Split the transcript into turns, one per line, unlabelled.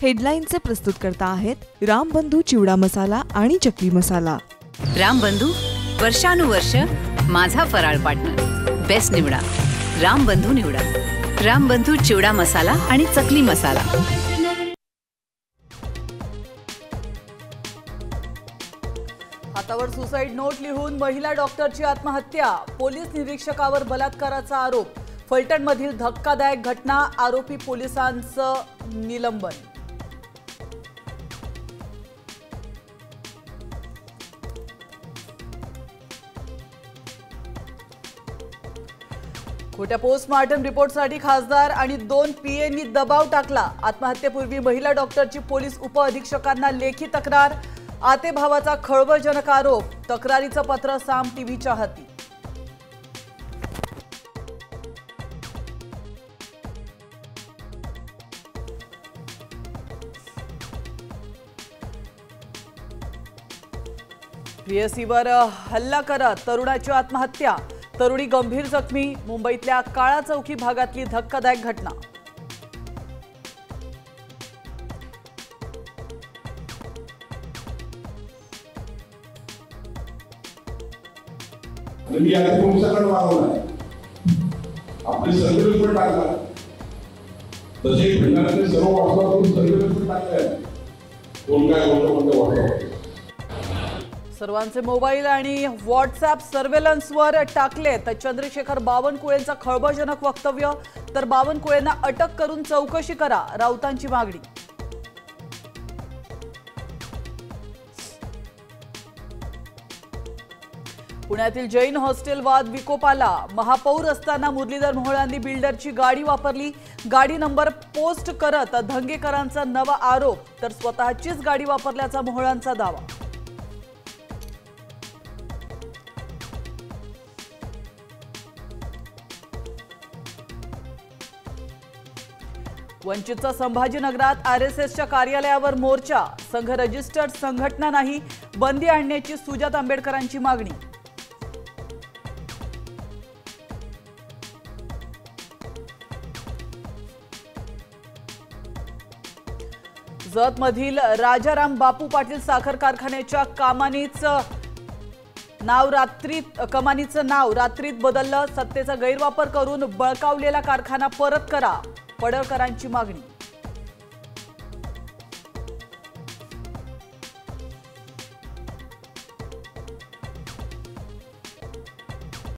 हेडलाईनचे प्रस्तुतकर्ता आहेत रामबंधू चिवडा मसाला आणि चकली मसाला।
रामबंधू वर्षानुवर्ष माझा फराळ पार्टनर। बेस्ट निवडा, रामबंधू निवडा। रामबंधू चिवडा मसाला आणि चकली मसाला।
हातावर सुसाईड नोट लिहून महिला डॉक्टरची आत्महत्या, पोलीस निरीक्षकावर बलात्काराचा आरोप। फलटणमधील धक्कादायक घटना, आरोपी पोलिसांचं निलंबन। खोट्या पोस्टमार्टम रिपोर्टसाठी खासदार आणि 2 पीएंनी दबाव टाकला। आत्महत्येपूर्वी महिला डॉक्टरची पोलीस उपअधीक्षकांना लेखी तक्रार, आते भावाचा खळबळजनक आरोप। तक्रारीचं पत्र साम टीव्हीच्या हाती। प्रियसीवर हल्ला करत तरुणाची आत्महत्या, तरुणी गंभीर जखमी। मुंबईतल्या काळा चौकी भागातली धक्कादायक घटना।
आपले सर्वे पण टाकला तसे भंडाराचे सर्व वाचवातून सर्वे पण टाकले कोण काय कोणतं वाटतं।
सर्वांचे मोबाईल आणि व्हॉट्सअप सर्वेलन्सवर टाकले तर चंद्रशेखर बावनकुळेंचं खळबळजनक वक्तव्य, तर बावनकुळेंना अटक करून चौकशी करा, राऊतांची मागणी। पुण्यातील जैन हॉस्टेल वाद विकोपाला, महापौर असताना मुरलीधर मोहोळांनी बिल्डरची गाडी वापरली, गाडी नंबर पोस्ट करत धंगेकरांचा नवा आरोप, तर स्वतःचीच गाडी वापरल्याचा मोहोळांचा दावा। वंचितचा संभाजीनगरात आरएसएसच्या कार्यालयावर मोर्चा, संघ रजिस्टर्ड संघटना नाही, बंदी आणण्याची सुजात आंबेडकरांची मागणी। जतमधील राजाराम बापू पाटील साखर कारखान्याच्या कमानीचं नाव रात्रीत बदललं, सत्तेचा गैरवापर करून बळकावलेला कारखाना परत करा, पडळकरांची मागणी।